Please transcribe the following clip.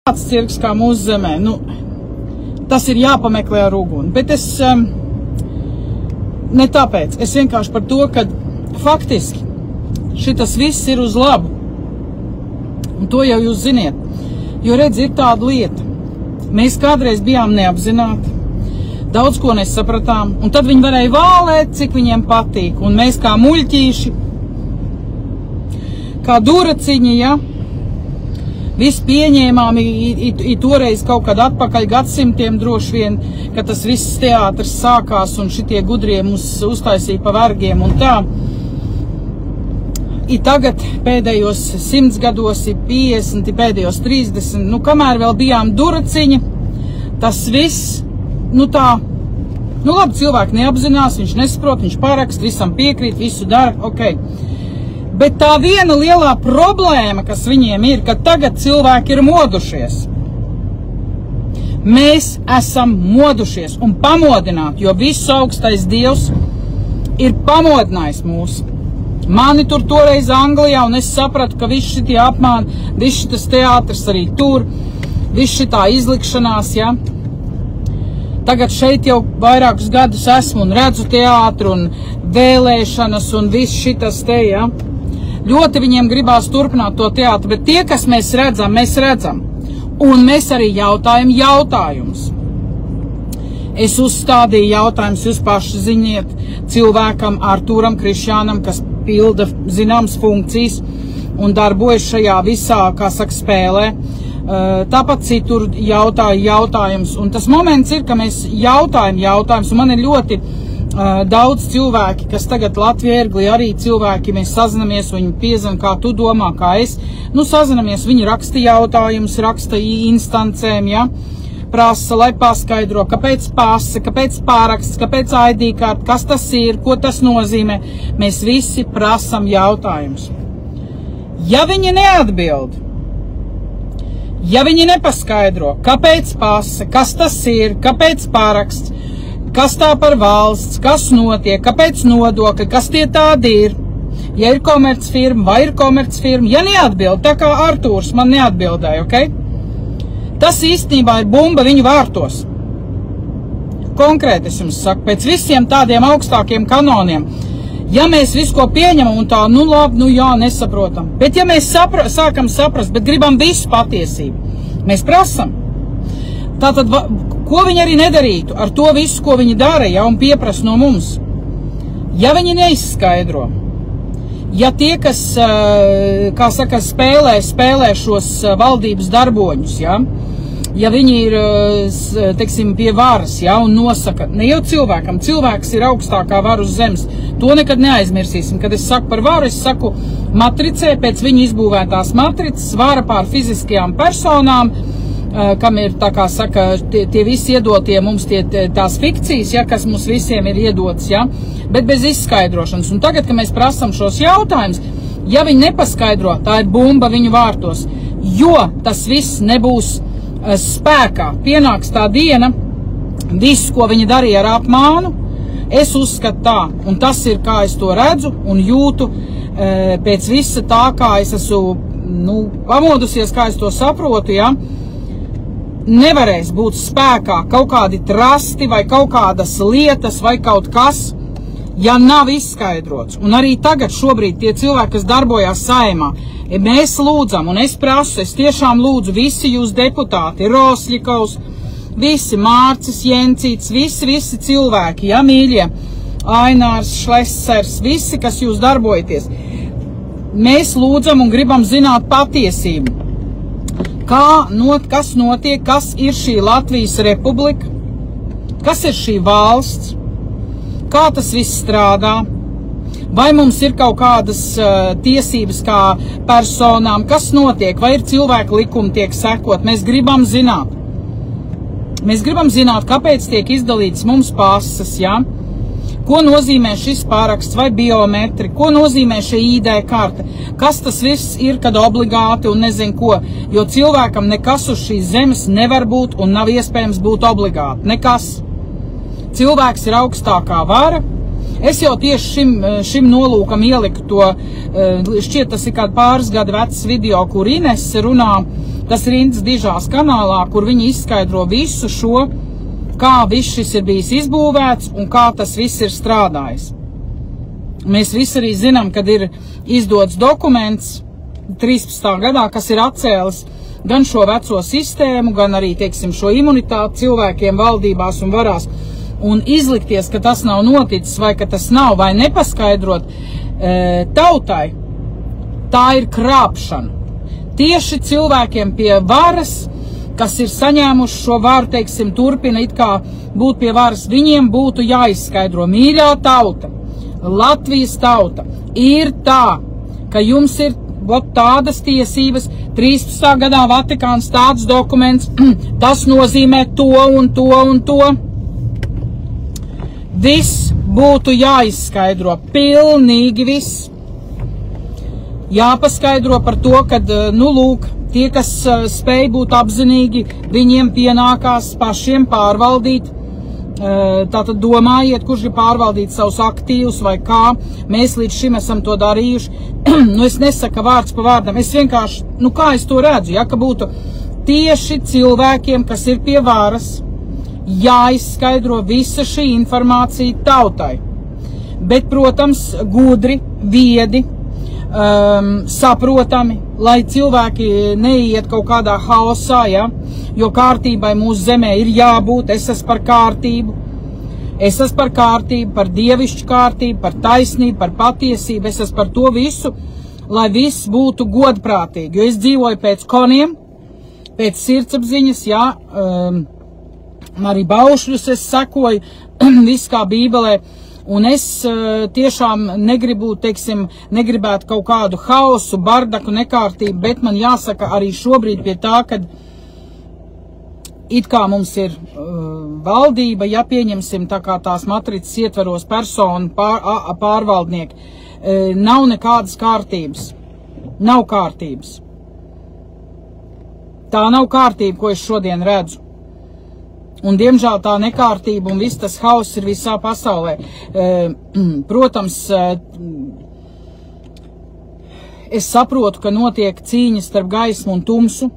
tāds cirks kā mūsu zemē, nu, tas ir jāpameklē ar uguni. Bet es, ne tāpēc, es vienkārši par to, ka faktiski šitas viss ir uz labu. Un to jau jūs ziniet. Jo redz, ir tāda lieta. Mēs kādreiz bijām neapzināti, daudz ko nesapratām, un tad viņi varēja vālēt, cik viņiem patīk. Un mēs kā muļķīši, kā duraciņi, ja, viss pieņēmām, toreiz kaut kad atpakaļ gadsimtiem droši vien, ka tas viss teātris sākās un šitie gudrie mūs uztaisīja pa vergiem un tā. I tagad pēdējos 100 gados, 50, pēdējos 30, nu kamēr vēl bijām duraciņi, tas viss, nu tā, nu labi, cilvēki neapzinās, viņš nesaprot, viņš parakst, visam piekrīt, visu dara, ok. Bet tā viena lielā problēma, kas viņiem ir, ka tagad cilvēki ir modušies. Mēs esam modušies un pamodināti, jo viss augstais Dievs ir pamodinājis mūs. Mani tur toreiz Anglijā, un es sapratu, ka viss šitie apmāni, viss šitas teātris arī tur, viss šitā izlikšanās, ja. Tagad šeit jau vairākus gadus esmu un redzu teātru un vēlēšanas un viss šitas te, ja. Ļoti viņiem gribās turpināt to teātru, bet tie, kas mēs redzam, un mēs arī jautājam jautājumus. Es uzstādīju jautājumus, jūs paši ziniet, cilvēkam Artūram Krišjānam, kas pilda zināmas funkcijas un darbojas šajā visā, kā saka, spēlē. Tāpat citur jautāju jautājumus, un tas moments ir, ka mēs jautājam jautājumus, un man ir ļoti daudz cilvēki, kas tagad Latvijā ērgli arī cilvēki, mēs sazinamies, viņi piezvan, kā tu domā, kā es, nu sazinamies, viņi raksta jautājumus, raksta instancēm, ja, prasa, lai paskaidro, kāpēc pase, kāpēc pāraksts, kāpēc ID kārt, kas tas ir, ko tas nozīmē, mēs visi prasam jautājumus. Ja viņi neatbild, ja viņi nepaskaidro, kāpēc pase, kas tas ir, kāpēc pāraksts, kas tā par valsts, kas notiek, kāpēc nodokļi, kas tie tādi ir, ja ir komercfirma, vai ir komercfirma, ja neatbild, tā kā Artūrs man neatbildēja, ok? Tas īstenībā ir bumba viņu vārtos. Konkrēti es jums saku, pēc visiem tādiem augstākiem kanoniem, ja mēs visu ko pieņemam un tā, nu labi, nu jā, nesaprotam, bet ja mēs sākam saprast, bet gribam visu patiesību, mēs prasam. Tātad, ko viņi arī nedarītu ar to visu, ko viņi dara, ja, un pieprasa no mums? Ja viņi neizskaidro, ja tie, kas, kā saka, spēlē šos valdības darboņus, ja, ja viņi ir, teiksim, pie varas, ja, un nosaka, ne jau cilvēkam, cilvēks ir augstākā vara uz zemes, to nekad neaizmirsīsim, kad es saku par varu, es saku matricē, pēc viņu izbūvētās matricas, vara pār fiziskajām personām, kam ir, tā kā saka, tie visi iedotie mums tās fikcijas, ja, kas mums visiem ir iedotas, ja, bet bez izskaidrošanas. Un tagad, kad mēs prasam šos jautājumus, ja viņi nepaskaidro, tā ir bumba viņu vārtos, jo tas viss nebūs spēkā. Pienāks tā diena, viss, ko viņi darīja ar apmānu, es uzskatu tā, un tas ir, kā es to redzu un jūtu pēc visa tā, kā es esmu, nu, pamodusies, kā es to saprotu, ja, nevarēs būt spēkā kaut kādi trasti vai kaut kādas lietas vai kaut kas, ja nav izskaidrots. Un arī tagad šobrīd tie cilvēki, kas darbojās Saeimā, mēs lūdzam, un es prasu, es tiešām lūdzu visi jūs deputāti, Rosļikovs, visi Mārcis, Jencīts, visi cilvēki, ja, mīļie, Ainārs, Šlesers, visi, kas jūs darbojaties. Mēs lūdzam un gribam zināt patiesību. Kas notiek, kas ir šī Latvijas republika, kas ir šī valsts, kā tas viss strādā, vai mums ir kaut kādas tiesības kā personām, kas notiek, vai ir cilvēku likumi tiek sekot, mēs gribam zināt. Mēs gribam zināt, kāpēc tiek izdalīts mums pases, ja? Ko nozīmē šis pāraksts vai biometri, ko nozīmē šī ID karte, kas tas viss ir, kad obligāti un nezinu ko, jo cilvēkam nekas uz šīs zemes nevar būt un nav iespējams būt obligāti, nekas. Cilvēks ir augstākā vara. Es jau tieši šim nolūkam ieliku to, šķiet tas ir kāds pāris gadu vecs video, kur Ines runā tas Rindas Dižās kanālā, kur viņi izskaidro visu šo, kā viss šis ir bijis izbūvēts un kā tas viss ir strādājis. Mēs visi arī zinām, kad ir izdots dokuments 13. gadā, kas ir atcēlis gan šo veco sistēmu, gan arī, teiksim, šo imunitāti cilvēkiem valdībās un varās. Un izlikties, ka tas nav noticis, vai ka tas nav, vai nepaskaidrot tautai, tā ir krāpšana. Tieši cilvēkiem pie varas, kas ir saņēmuši šo varu, teiksim, turpina it kā būt pie varas, viņiem būtu jāizskaidro, mīļā tauta, Latvijas tauta, ir tā, ka jums ir tādas tiesības, 13. gadā Vatikāns tāds dokuments, tas nozīmē to un to un to. Viss būtu jāizskaidro, pilnīgi viss. Jāpaskaidro par to, kad, nu lūk, tie, kas spēj būt apzinīgi, viņiem pienākās pašiem pārvaldīt. Tātad domājiet, kurš ir pārvaldīt savus aktīvus vai kā. Mēs līdz šim esam to darījuši. Nu, es nesaku vārds pa vārdam. Es vienkārši, nu kā es to redzu, ja, ka būtu tieši cilvēkiem, kas ir pie varas, jāizskaidro visa šī informācija tautai. Bet, protams, gudri, viedi, saprotami, lai cilvēki neiet kaut kādā haosā, ja? Jo kārtībai mūsu zemē ir jābūt, es esmu par kārtību, par dievišķu kārtību, par taisnību, par patiesību, es esmu par to visu, lai viss būtu godprātīgi, jo es dzīvoju pēc koniem, pēc sirdsapziņas, jā, arī baušļus es sekoju, viss kā Bībelē, un es tiešām negribu, teiksim, negribētu kaut kādu haosu, bardaku, nekārtību, bet man jāsaka arī šobrīd pie tā, kad it kā mums ir valdība, ja pieņemsim tā kā tās matricas ietveros personu pārvaldnieki, nav nekādas kārtības. Nav kārtības. Tā nav kārtība, ko es šodien redzu. Un, diemžēl, tā nekārtība un viss tas hauss ir visā pasaulē. Protams, es saprotu, ka notiek cīņas starp gaismu un tumsu.